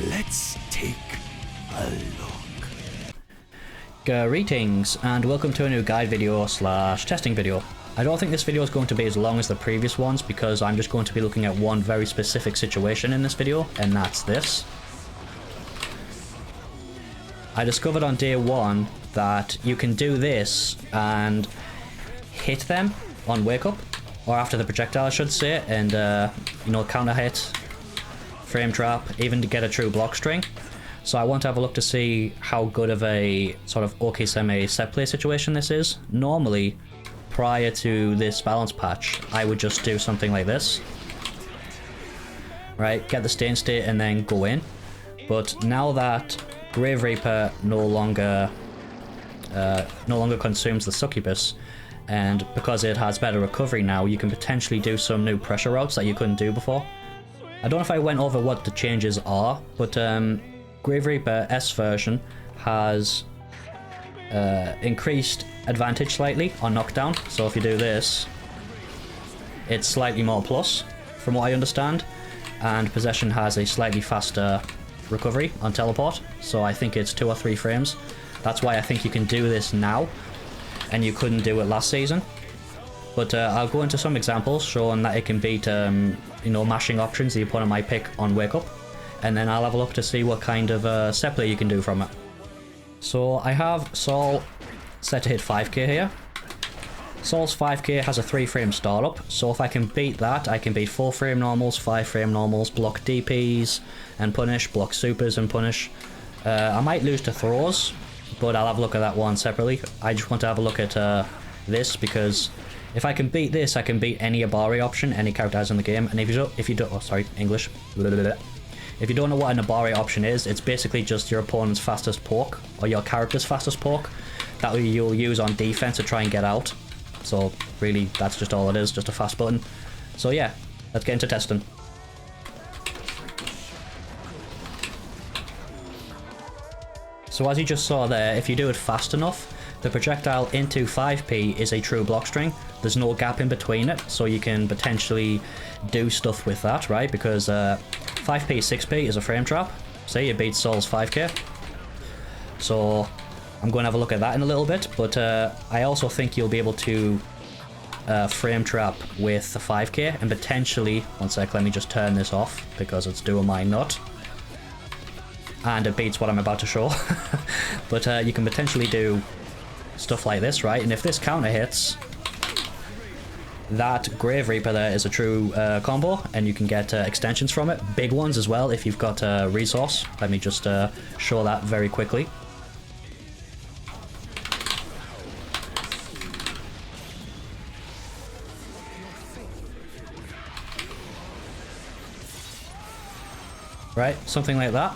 Let's take a look. Greetings and welcome to a new guide video slash testing video. I don't think this video is going to be as long as the previous ones because I'm just going to be looking at one very specific situation in this video, and that's this. I discovered on day one that you can do this and hit them on wake up, or after the projectile I should say, and you know, counter hit, frame trap, even to get a true block string. So I want to have a look to see how good of a sort of OK-semi set play situation this is. Normally, prior to this balance patch, I would just do something like this. Right, get the stay in state and then go in. But now that Grave Reaper no longer consumes the succubus, and because it has better recovery now, you can potentially do some new pressure routes that you couldn't do before. I don't know if I went over what the changes are, but Grave Reaper S version has increased advantage slightly on knockdown. So if you do this, it's slightly more plus, from what I understand. And Possession has a slightly faster recovery on teleport, so I think it's 2 or 3 frames. That's why I think you can do this now, and you couldn't do it last season. But I'll go into some examples showing that it can beat you know, mashing options the opponent might pick on wake up, and then I'll have a look to see what kind of set play you can do from it. So I have Saul set to hit 5k here. Saul's 5k has a 3 frame startup, so if I can beat that, I can beat 4 frame normals, 5 frame normals, block DPs and punish, block supers and punish. I might lose to throws, but I'll have a look at that one separately. I just want to have a look at this, because if I can beat this, I can beat any Abari option any character has in the game. And if you don't, oh sorry, English. If you don't know what an Abari option is, it's basically just your opponent's fastest poke, or your character's fastest poke, that you'll use on defense to try and get out. So really, that's just all it is, just a fast button. So yeah, let's get into testing. So as you just saw there, if you do it fast enough, the projectile into 5p is a true block string. There's no gap in between it, so you can potentially do stuff with that, right? Because 5p, 6p is a frame trap. Say you beat Saul's 5k. So I'm going to have a look at that in a little bit, but I also think you'll be able to frame trap with the 5k, and potentially, one sec, let me just turn this off because it's doing my nut. And it beats what I'm about to show. But you can potentially do stuff like this, right? And if this counter hits, that Grave Reaper there is a true combo, and you can get extensions from it. Big ones as well if you've got a resource. Let me just show that very quickly. Right, something like that.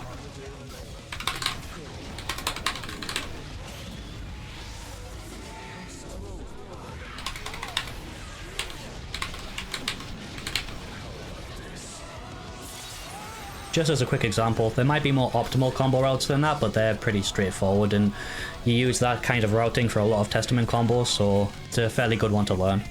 Just as a quick example, there might be more optimal combo routes than that, but they're pretty straightforward, and you use that kind of routing for a lot of Testament combos, so it's a fairly good one to learn.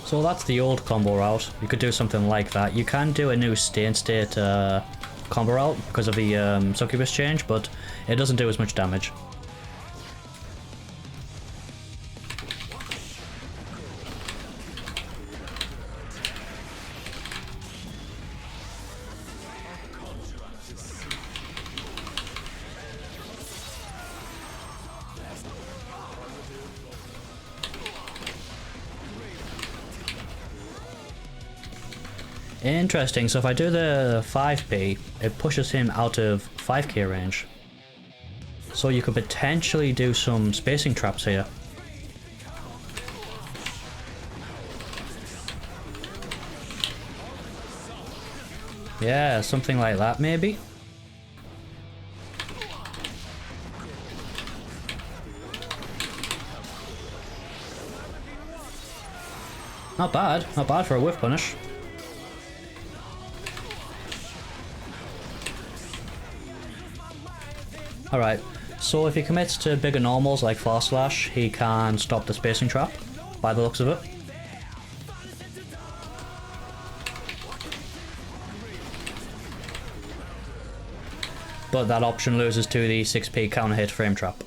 So that's the old combo route. You could do something like that. You can do a new stay in state combo route because of the succubus change, but it doesn't do as much damage. Interesting, so if I do the 5p, it pushes him out of 5k range. So you could potentially do some spacing traps here. Yeah, something like that, maybe? Not bad. Not bad for a whiff punish. Alright, so if he commits to bigger normals like Far Slash, he can stop the spacing trap, by the looks of it. But that option loses to the 6p counter hit frame trap.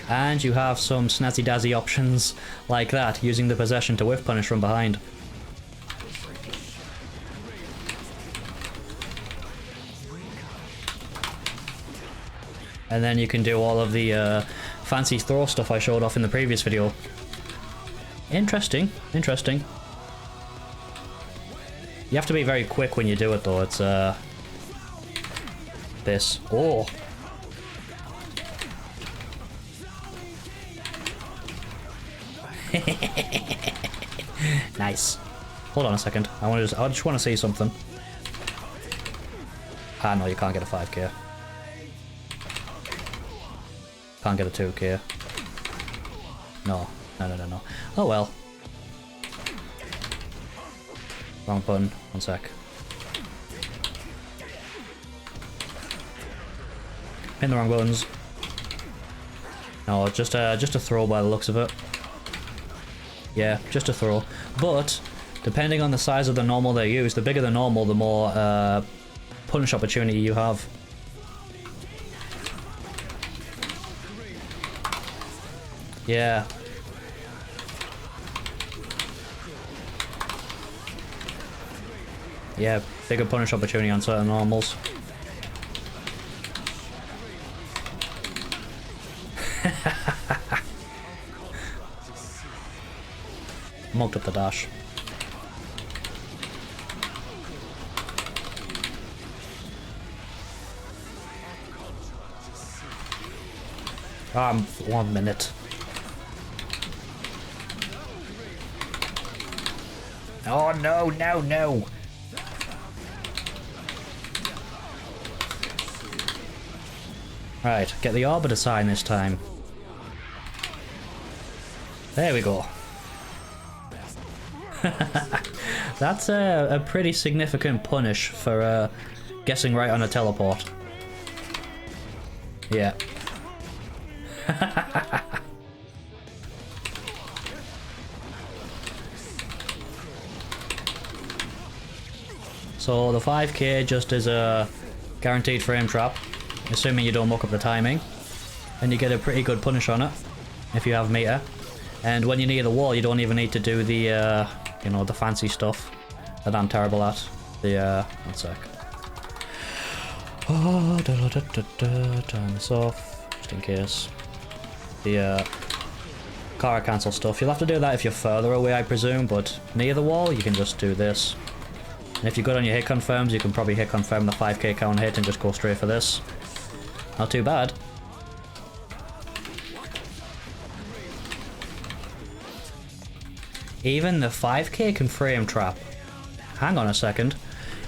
And you have some snazzy dazzy options like that, using the possession to whiff punish from behind. And then you can do all of the fancy throw stuff I showed off in the previous video. Interesting, interesting. You have to be very quick when you do it though, it's this. Oh! Nice. Hold on a second, I just want to see something. Ah no, you can't get a 5k. Can't get a 2k. No. No. Oh well. Wrong button. One sec. Hit the wrong buttons. No, just a throw by the looks of it. Yeah, just a throw. But depending on the size of the normal they use, the bigger the normal, the more punish opportunity you have. Yeah. Yeah, bigger punish opportunity on certain normals. Mugged up the dash. Ah, 1 minute. Oh no, no. Right, get the Arbiter sign this time. There we go. That's a pretty significant punish for guessing right on a teleport. Yeah. So the 5k just is a guaranteed frame trap, assuming you don't muck up the timing, and you get a pretty good punish on it if you have meter. And when you're near the wall, you don't even need to do the you know, the fancy stuff that I'm terrible at. The one sec. Oh, turn this off just in case. The car cancel stuff. You'll have to do that if you're further away, I presume, but near the wall, you can just do this. And if you're good on your hit confirms, you can probably hit confirm the 5k count hit and just go straight for this. Not too bad. Even the 5k can frame trap. Hang on a second.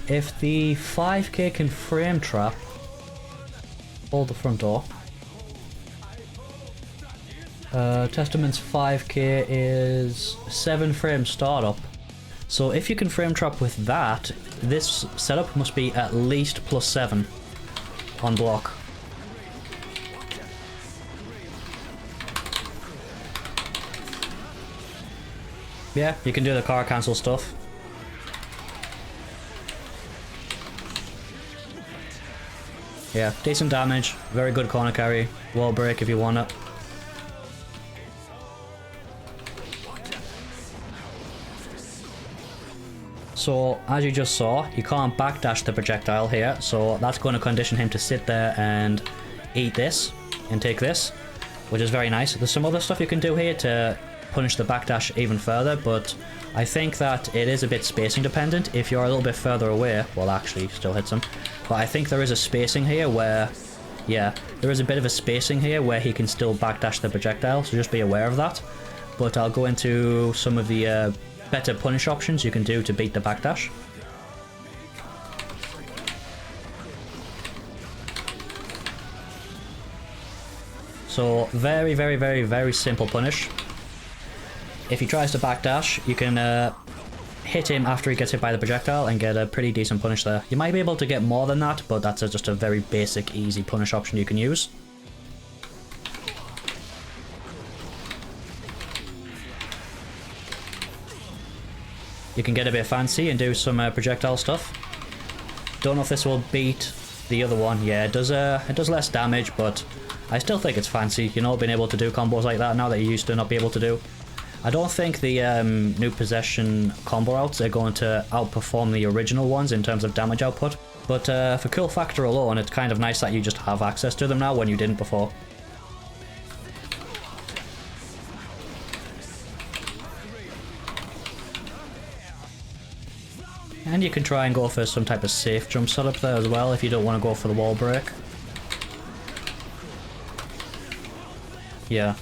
If the 5k can frame trap... Hold the front door. Testament's 5k is 7 frame startup. So if you can frame trap with that, this setup must be at least +7 on block. Yeah, you can do the car cancel stuff. Yeah, decent damage, very good corner carry, wall break if you want it. So, as you just saw, you can't backdash the projectile here, so that's going to condition him to sit there and eat this, and take this, which is very nice. There's some other stuff you can do here to punish the backdash even further, but I think that it is a bit spacing dependent. If you're a little bit further away, well actually, still hits him, but I think there is a spacing here where, yeah, there is a bit of a spacing here where he can still backdash the projectile, so just be aware of that. but I'll go into some of the better punish options you can do to beat the backdash. So very, very, very, very simple punish. If he tries to backdash, you can hit him after he gets hit by the projectile and get a pretty decent punish there. You might be able to get more than that, but that's just a very basic, easy punish option you can use. You can get a bit fancy and do some projectile stuff. Don't know if this will beat the other one. Yeah, it does less damage, but I still think it's fancy, you know, being able to do combos like that now that you used to not be able to do. I don't think the new Possession combo outs are going to outperform the original ones in terms of damage output, but for cool factor alone, it's kind of nice that you just have access to them now when you didn't before. And you can try and go for some type of safe jump setup there as well if you don't want to go for the wall break. Yeah.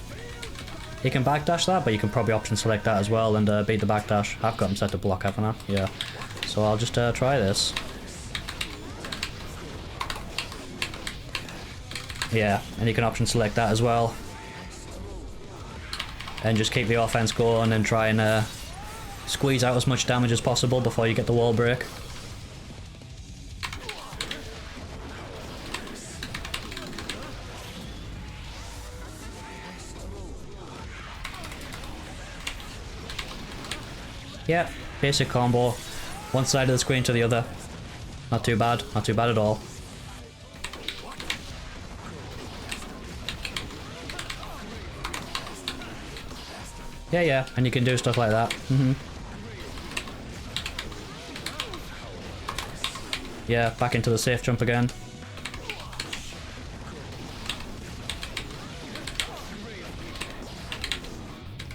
You can backdash that, but you can probably option select that as well and beat the backdash. I've got him set to block, haven't I? Yeah. So I'll just try this. Yeah, and you can option select that as well. And just keep the offense going and try and squeeze out as much damage as possible before you get the wall break. Yeah, basic combo. One side of the screen to the other. Not too bad. Not too bad at all. Yeah, and you can do stuff like that. Yeah, back into the safe jump again.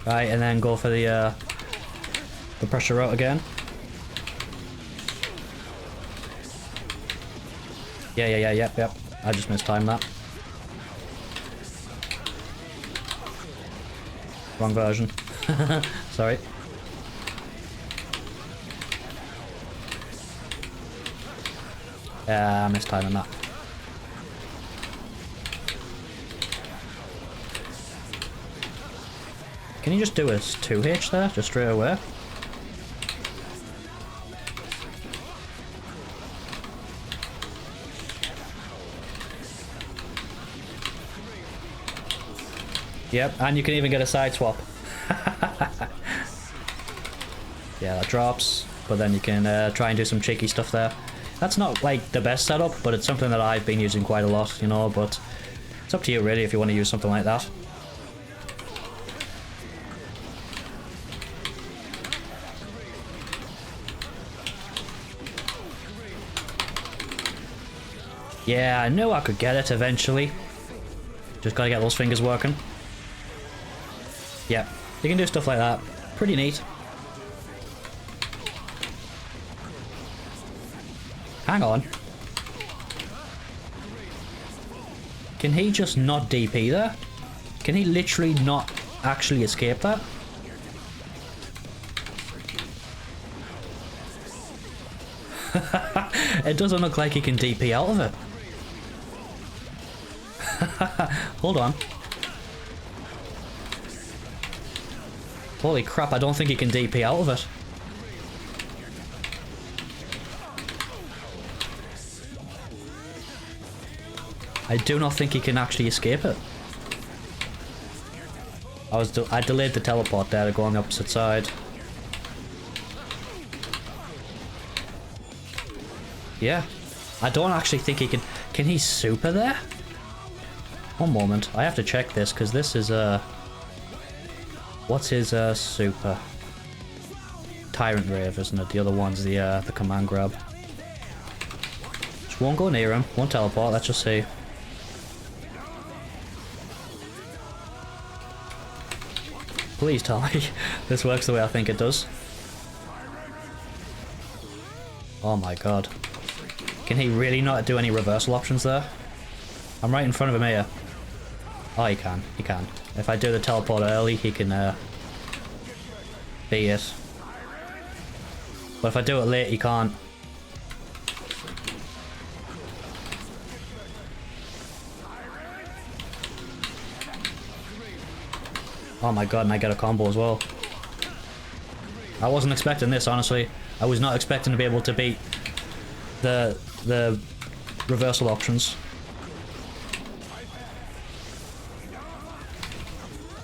Right, and then go for the pressure route again. Yep. I just mistimed that. Wrong version. Sorry. I mistiming that. Can you just do a 2H there, just straight away? Yep, and you can even get a side swap. Yeah, that drops, but then you can try and do some cheeky stuff there. That's not like the best setup, but it's something that I've been using quite a lot, you know, but it's up to you really if you want to use something like that. Yeah, I knew I could get it eventually. Just gotta get those fingers working. Yeah, you can do stuff like that. Pretty neat. Hang on. Can he just not DP there? Can he literally not actually escape that? It doesn't look like he can DP out of it. Hold on. Holy crap, I don't think he can DP out of it. I do not think he can actually escape it. I delayed the teleport there to go on the opposite side. Yeah. I don't actually think he can... Can he super there? One moment. I have to check this, because this is what's his super? Tyrant Rave, isn't it? The other one's the command grab. Just won't go near him. Won't teleport. Let's just see. Please tell me this works the way I think it does. Oh my god. Can he really not do any reversal options there? I'm right in front of him here. Oh, he can. He can. If I do the teleport early, he can beat it. But if I do it late, he can't. Oh my god, and I get a combo as well. I wasn't expecting this, honestly. I was not expecting to be able to beat the reversal options.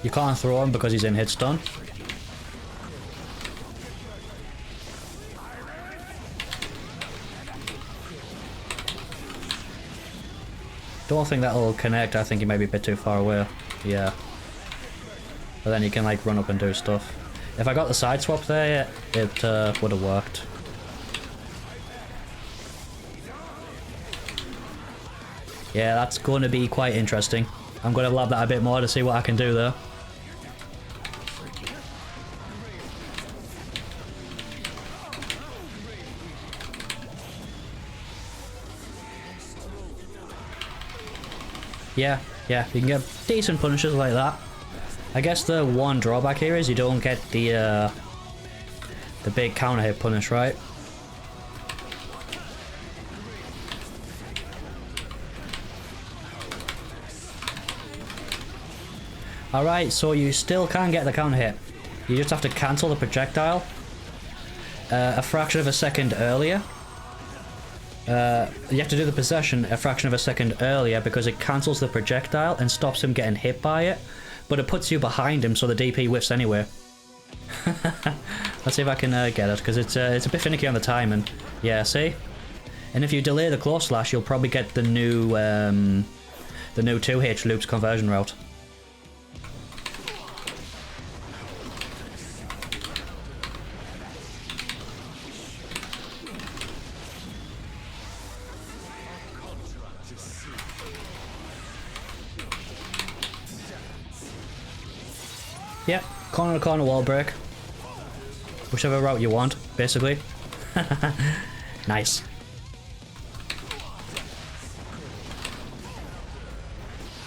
You can't throw him because he's in hit stun. Don't think that'll connect. I think he might be a bit too far away. Yeah. But then you can like run up and do stuff. If I got the side swap there, it would have worked. Yeah, that's going to be quite interesting. I'm going to lab that a bit more to see what I can do there. Yeah, you can get decent punishes like that. I guess the one drawback here is you don't get the big counter hit punish, right? Alright, so you still can get the counter hit. You just have to cancel the projectile a fraction of a second earlier. You have to do the possession a fraction of a second earlier because it cancels the projectile and stops him getting hit by it. But it puts you behind him, so the DP whiffs anyway. Let's see if I can get it, because it's a bit finicky on the timing. Yeah, see? And if you delay the close slash, you'll probably get the new 2H loops conversion route. Yep, corner to corner wall break. Whichever route you want, basically. Nice.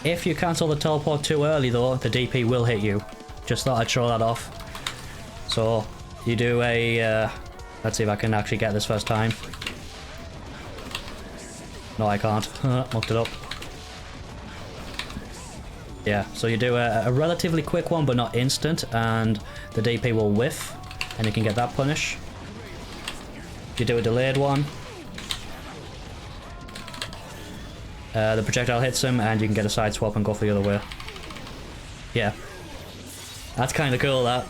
If you cancel the teleport too early though, the DP will hit you. Just thought I'd show that off. So, you do a... let's see if I can actually get this first time. No, I can't. Mucked it up. Yeah, so you do a relatively quick one, but not instant, and the DP will whiff, and you can get that punish. You do a delayed one. The projectile hits him, and you can get a side swap and go for the other way. Yeah. That's kind of cool, that.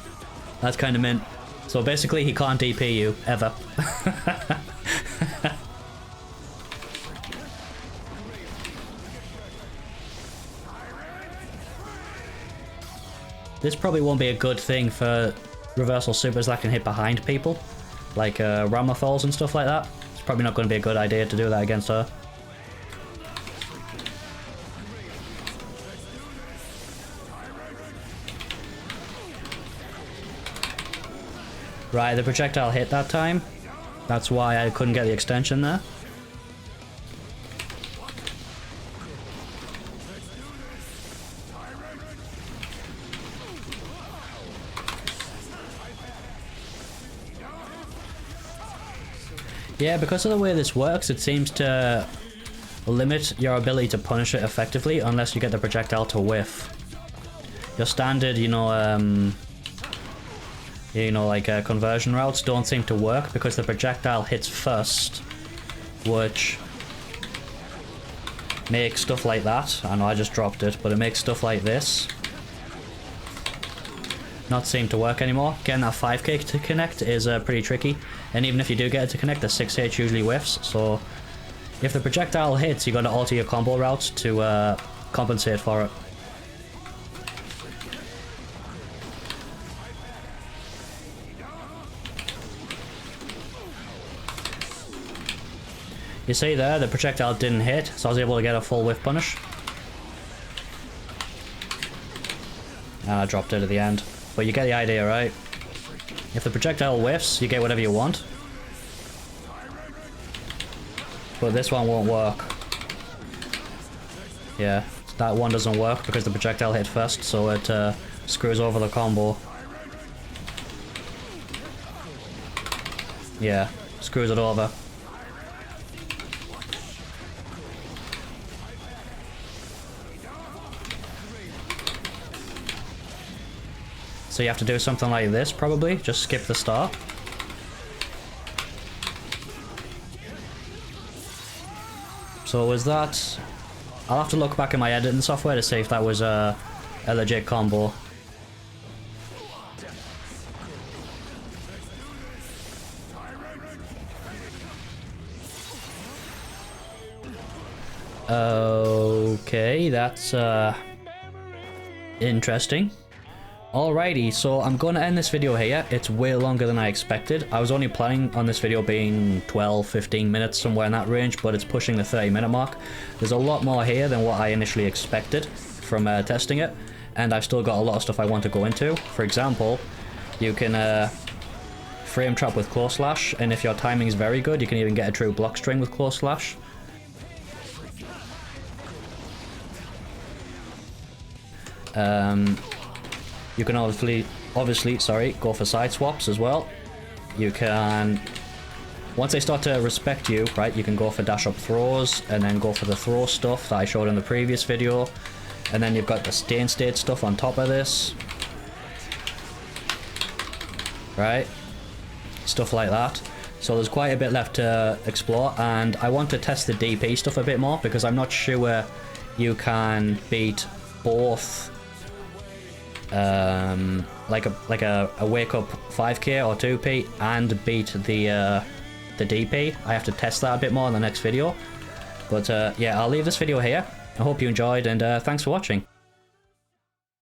That's kind of mint. So basically, he can't DP you, ever. This probably won't be a good thing for reversal supers that can hit behind people, like Ramlethals and stuff like that. It's probably not going to be a good idea to do that against her. Right, the projectile hit that time. That's why I couldn't get the extension there. Yeah, because of the way this works, it seems to limit your ability to punish it effectively unless you get the projectile to whiff. Your standard, like conversion routes don't seem to work because the projectile hits first, which makes stuff like that. I know I just dropped it, but it makes stuff like this not seem to work anymore. Getting that 5k to connect is pretty tricky, and even if you do get it to connect, the 6h usually whiffs, so if the projectile hits, you got to alter your combo routes to compensate for it. You see there, the projectile didn't hit, so I was able to get a full whiff punish. And I dropped it at the end. But you get the idea, right? If the projectile whiffs, you get whatever you want. But this one won't work. Yeah, that one doesn't work because the projectile hit first, so it screws over the combo. Yeah, screws it over. So you have to do something like this, probably. Just skip the start. So was that... I'll have to look back in my editing software to see if that was a legit combo. Okay, that's interesting. Alrighty, so I'm going to end this video here. It's way longer than I expected. I was only planning on this video being 12-15 minutes, somewhere in that range, but it's pushing the 30-minute mark. There's a lot more here than what I initially expected from testing it, and I've still got a lot of stuff I want to go into. For example, you can frame trap with close slash, and if your timing is very good, you can even get a true block string with close slash. You can obviously, sorry, go for side swaps as well. You can, once they start to respect you, right, you can go for dash up throws and then go for the throw stuff that I showed in the previous video. And then you've got the stay state stuff on top of this. Right? Stuff like that. So there's quite a bit left to explore, and I want to test the DP stuff a bit more because I'm not sure you can beat both like a wake up 5k or 2p and beat the DP. I have to test that a bit more in the next video, but yeah, I'll leave this video here. I hope you enjoyed, and thanks for watching.